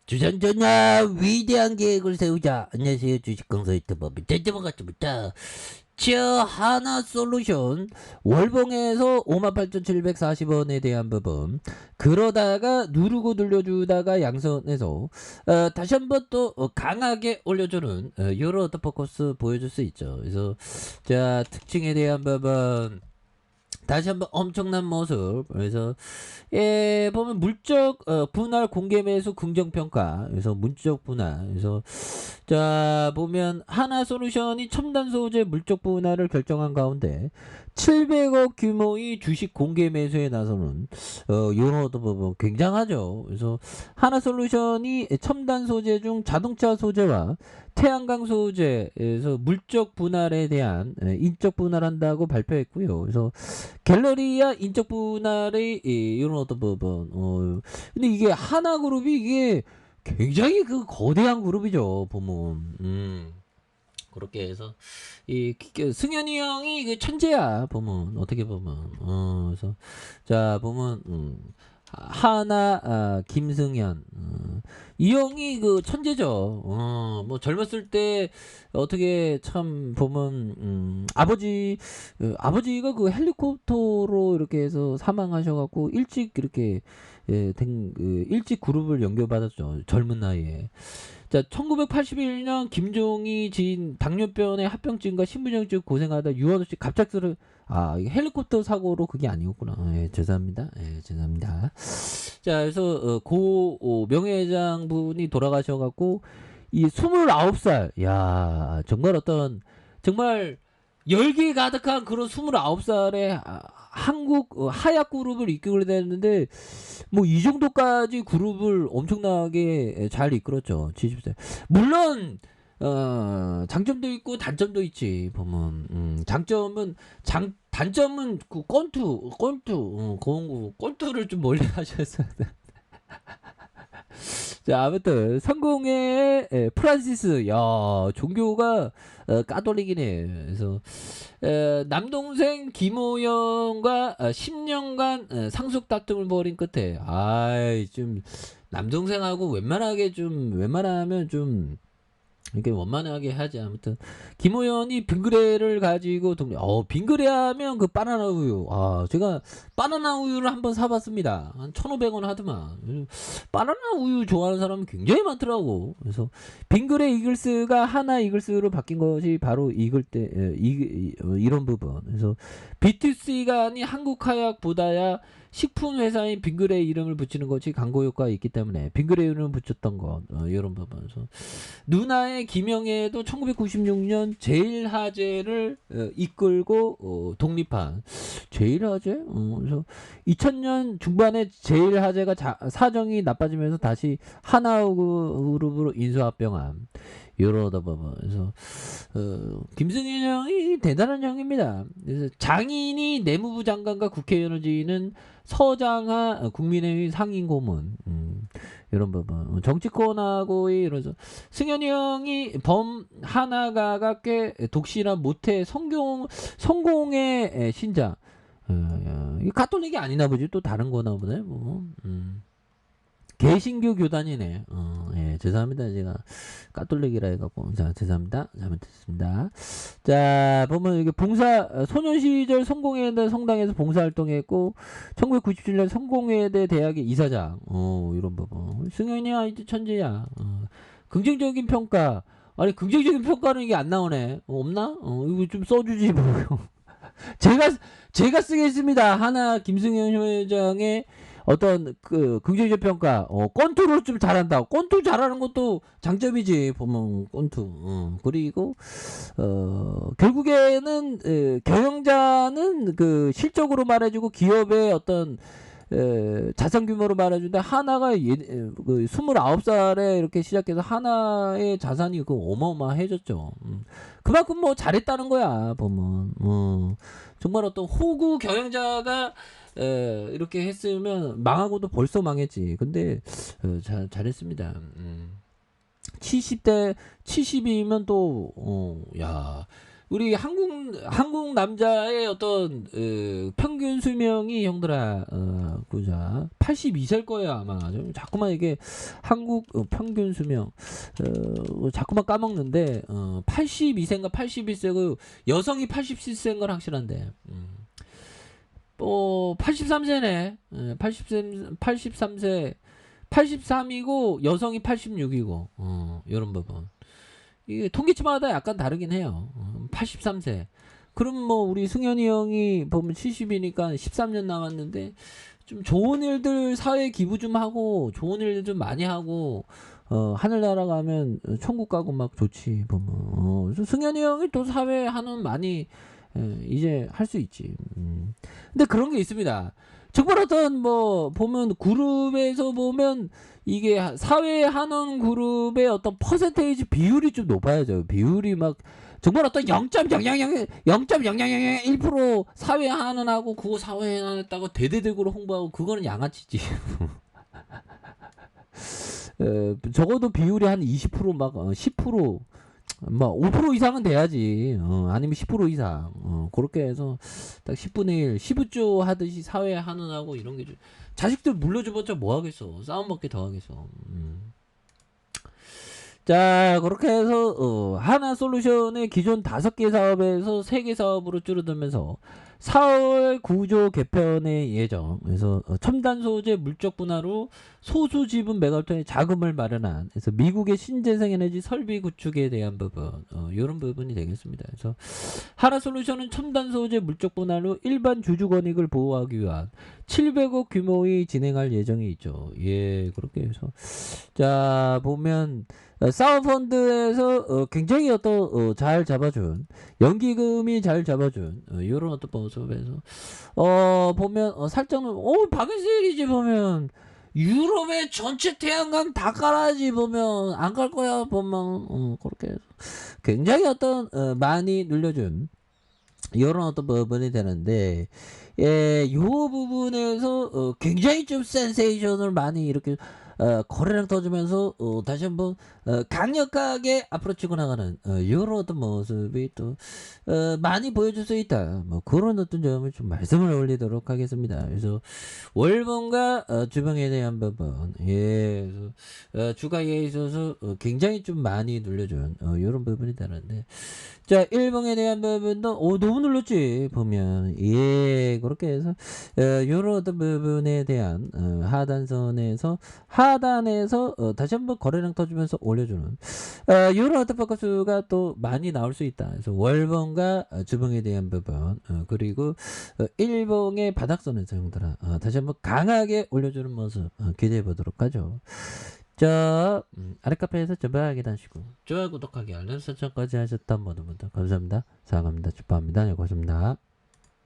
주전전야 위대한 계획을 세우자. 안녕하세요, 주식강사 유튜버비 대대방같습니다. 저 하나솔루션 월봉에서 58,740원에 대한 부분, 그러다가 누르고 늘려주다가 양선해서 다시 한번 또 강하게 올려주는 요런 어떤 포커스 보여줄 수 있죠. 그래서 자, 특징에 대한 부분 다시 한번 엄청난 모습. 그래서 보면 물적 분할 공개 매수 긍정 평가. 그래서 물적 분할. 그래서 자, 보면 하나솔루션이 첨단 소재 물적 분할을 결정한 가운데 700억 규모의 주식 공개 매수에 나서는 이런 어떤 부분 굉장하죠. 그래서 하나솔루션이 첨단 소재 중 자동차 소재와 태양광 소재에서 물적 분할에 대한 인적 분할한다고 발표했고요. 그래서 갤러리아 인적 분할의 이런 어떤 부분. 근데 이게 하나그룹이 이게 굉장히 그 거대한 그룹이죠. 보면. 그렇게 해서 승현이 형이 그 천재야. 보면 어떻게 보면. 그래서 자, 보면 하나 김승현 이 형이 그 천재죠. 뭐 젊었을 때 어떻게 참 보면 아버지가 그 헬리콥터로 이렇게 해서 사망하셔갖고 일찍 이렇게 일찍 그룹을 연결받았죠. 젊은 나이에. 자, 1981년 김종희 지인 당뇨병의 합병증과 신부정증 고생하다 유언 없이 갑작스레 이게 헬리콥터 사고로 그게 아니었구나. 죄송합니다. 죄송합니다. 자, 그래서 고 명예회장 분이 돌아가셔갖고 이 29살, 야, 정말 열기 가득한 그런 29살의 한국 하약 그룹을 이끌게 됐는데 뭐 이 정도까지 그룹을 엄청나게 잘 이끌었죠. 70세. 물론 장점도 있고 단점도 있지. 보면 단점은 그 꼰투를 좀 멀리 하셨어야 돼. 자, 아무튼 성공의 프란시스, 야, 종교가 까톨릭이네. 그래서 남동생 김호영과 10년간 상속 다툼을 벌인 끝에 좀 남동생하고 웬만하면 좀 이렇게 원만하게 하지. 아무튼 김호연이 빙그레를 가지고 빙그레하면 그 바나나 우유. 제가 바나나 우유를 한번 사봤습니다. 한 1,500원 하더만. 바나나 우유 좋아하는 사람은 굉장히 많더라고. 그래서 빙그레 이글스가 하나 이글스로 바뀐 것이 바로 이런 부분. 그래서 B2C가 아닌 한국하약보다야 식품 회사인 빙그레 이름을 붙이는 것이 광고 효과가 있기 때문에 빙그레 이름을 붙였던 것. 이런 부분에서 누나의 김영애도 1996년 제일화재를 이끌고 독립한 제일화재? 그래서 2000년 중반에 제일화재가 사정이 나빠지면서 다시 하나그룹으로 인수합병한 요러다 보면. 그래서 김승현 형이 대단한 형입니다. 그래서 장인이 내무부 장관과 국회의원을 지휘는 서장하 국민의힘 상임고문. 이런 부분. 정치권하고의 이러서 승현이 형이 하나가가 꽤 독실한 모태 성공의 신자. 이 가톨릭이 아니나 보지. 또 다른 거나 보네. 뭐. 개신교 교단이네. 죄송합니다. 제가 까톨릭이라 해갖고. 자, 죄송합니다. 잘못했습니다. 자, 보면 이게 소년 시절 성공회대 성당에서 봉사활동했고, 1997년 성공회대 대학의 이사장. 이런 부분. 승현이 아이도 천재야. 긍정적인 평가. 아니, 긍정적인 평가는 이게 안 나오네. 없나? 이거 좀 써주지, 뭐. 제가 쓰겠습니다. 하나, 김승현 회장의 어떤 긍정적 평가. 권투를 좀 잘한다. 권투 잘하는 것도 장점이지. 보면 권투. 그리고 결국에는 경영자는 그 실적으로 말해주고 기업의 어떤 자산 규모로 말해주는데 하나가 29살에 이렇게 시작해서 하나의 자산이 어마어마해졌죠. 그만큼 뭐 잘했다는 거야. 보면 정말 어떤 호구 경영자가 이렇게 했으면 망하고도 벌써 망했지. 근데 잘했습니다. 70이면 또 야, 우리 한국 남자의 어떤 평균 수명이 형들아 보자 82세일 거예요 아마. 좀 자꾸만 이게 한국 평균 수명 자꾸만 까먹는데 82세인가 81세고 여성이 87세인 건 확실한데 83세네. 83세 83이고 여성이 86이고 이런 부분. 이게 통계치마다 약간 다르긴 해요. 83세. 그럼 뭐 우리 승현이 형이 보면 70이니까 13년 남았는데 좀 좋은 일들 사회에 기부 좀 하고 좋은 일들 좀 많이 하고 하늘나라 가면 천국 가고 막 좋지 보면 승현이 형이 또 사회에 하는 많이 이제 할 수 있지. 근데 그런 게 있습니다. 정말 어떤 뭐 보면 그룹에서 보면 이게 사회 한원 그룹의 어떤 퍼센테이지 비율이 좀 높아야죠. 비율이 막 정말 어떤 0.0001% 사회 한원하고 그거 사회 한원했다고 대대적으로 홍보하고 그거는 양아치지. 적어도 비율이 한 20%막 10%. 뭐 5% 이상은 돼야지. 아니면 10% 이상. 그렇게 해서 딱 10분의 1, 15조 하듯이 사회 한원하고 이런 게 좀 자식들 물려줘봤자 뭐 하겠어. 싸움밖에 더 하겠어. 자, 그렇게 해서 하나솔루션의 기존 5개 사업에서 3개 사업으로 줄어들면서 4월 구조 개편의 예정. 그래서 첨단 소재 물적 분할로 소수 지분 메가톤의 자금을 마련한. 그래서 미국의 신재생 에너지 설비 구축에 대한 부분, 이런 부분이 되겠습니다. 그래서 하나솔루션은 첨단 소재 물적 분할로 일반 주주 권익을 보호하기 위한 700억 규모의 진행할 예정이 있죠. 예, 그렇게 해서 자 보면. 사우펀드에서 굉장히 어떤 잘 잡아준 연기금이 잘 잡아준 이런 어떤 모습에서 보면 살짝은 박은실이지 보면 유럽의 전체 태양광 다 깔아야지 보면 안 깔 거야 보면 그렇게 해서 굉장히 어떤 많이 눌려준 이런 어떤 부분이 되는데 요 부분에서 굉장히 좀 센세이션을 많이 이렇게 거래량 터지면서 다시 한번 강력하게 앞으로 치고 나가는 이런 어떤 모습이 또 많이 보여줄 수 있다. 뭐 그런 어떤 점을 좀 말씀을 올리도록 하겠습니다. 그래서 월봉과 주봉에 대한 부분, 예, 그래서 주가에 있어서 굉장히 좀 많이 눌려준 이런 부분이 되는데, 자, 일봉에 대한 부분도 너무 눌렀지 보면 예, 그렇게 해서 이런 어떤 부분에 대한 하단선에서 다시 한번 거래량 터주면서 올려주는 이런 어떤 포커스가 또 많이 나올 수 있다. 그래서 월봉과 주봉에 대한 부분 그리고 일봉의 바닥선에서 형들아 다시 한번 강하게 올려주는 모습 기대해 보도록 하죠. 자, 아래 카페에서 전방하게 하시고 좋아요 구독하기 알람 설정까지 하셨던 모든 분들 감사합니다. 사랑합니다. 축하합니다. 네, 고맙습니다.